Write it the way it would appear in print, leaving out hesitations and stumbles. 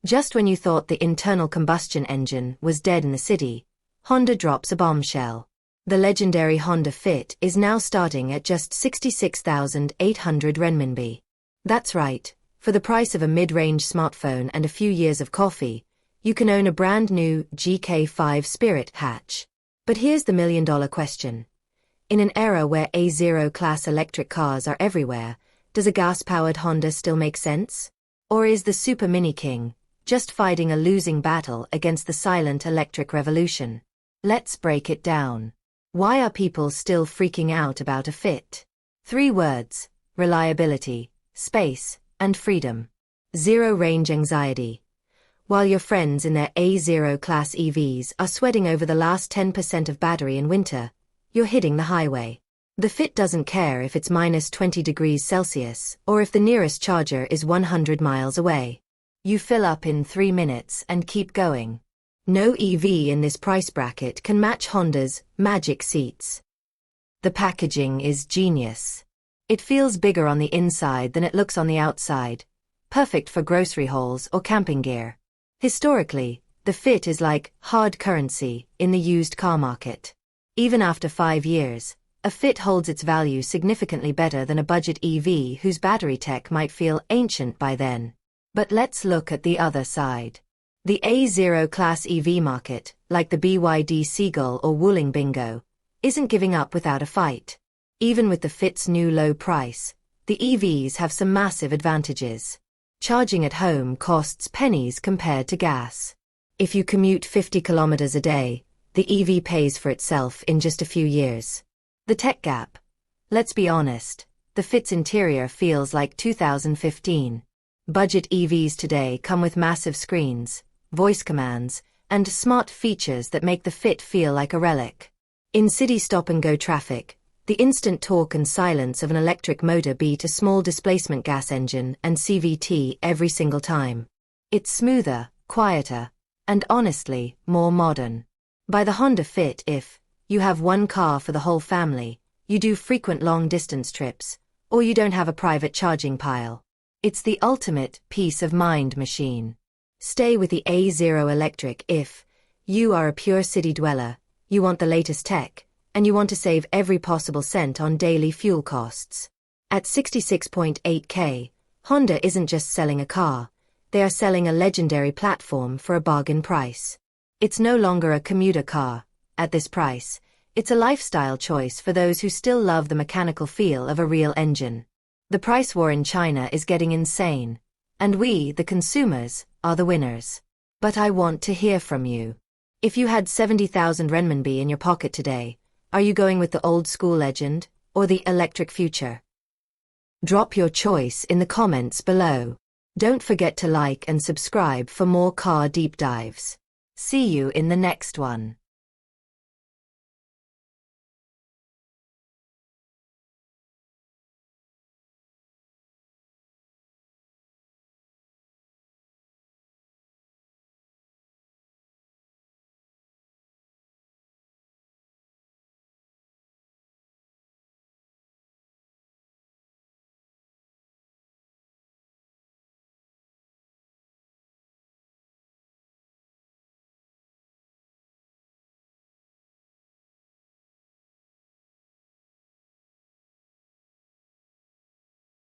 Just when you thought the internal combustion engine was dead in the city, Honda drops a bombshell. The legendary Honda Fit is now starting at just 66,800 RMB. That's right, for the price of a mid-range smartphone and a few years of coffee, you can own a brand new GK5 Spirit hatch. But here's the million-dollar question. In an era where A0-class electric cars are everywhere, does a gas-powered Honda still make sense? Or is the Supermini King just fighting a losing battle against the silent electric revolution? Let's break it down. Why are people still freaking out about a Fit? 3 words: reliability, space, and freedom. Zero range anxiety. While your friends in their A0-class EVs are sweating over the last 10% of battery in winter, you're hitting the highway. The Fit doesn't care if it's minus 20 degrees Celsius or if the nearest charger is 100 miles away. You fill up in 3 minutes and keep going. No EV in this price bracket can match Honda's magic seats. The packaging is genius. It feels bigger on the inside than it looks on the outside, perfect for grocery hauls or camping gear. Historically, the Fit is like hard currency in the used car market. Even after 5 years, a Fit holds its value significantly better than a budget EV whose battery tech might feel ancient by then. But let's look at the other side. The A0-class EV market, like the BYD Seagull or Wuling Bingo, isn't giving up without a fight. Even with the Fit's new low price, the EVs have some massive advantages. Charging at home costs pennies compared to gas. If you commute 50 kilometers a day, the EV pays for itself in just a few years. The tech gap. Let's be honest, the Fit's interior feels like 2015. Budget EVs today come with massive screens, voice commands, and smart features that make the Fit feel like a relic. In city stop-and-go traffic, the instant torque and silence of an electric motor beat a small displacement gas engine and CVT every single time. It's smoother, quieter, and honestly, more modern. By the Honda Fit, if you have one car for the whole family, you do frequent long-distance trips, or you don't have a private charging pile. It's the ultimate peace of mind machine. Stay with the A0 Electric if you are a pure city dweller, you want the latest tech, and you want to save every possible cent on daily fuel costs. At 66.8K, Honda isn't just selling a car, they are selling a legendary platform for a bargain price. It's no longer a commuter car. At this price, it's a lifestyle choice for those who still love the mechanical feel of a real engine. The price war in China is getting insane, and we, the consumers, are the winners. But I want to hear from you. If you had 70,000 renminbi in your pocket today, are you going with the old school legend, or the electric future? Drop your choice in the comments below. Don't forget to like and subscribe for more car deep dives. See you in the next one.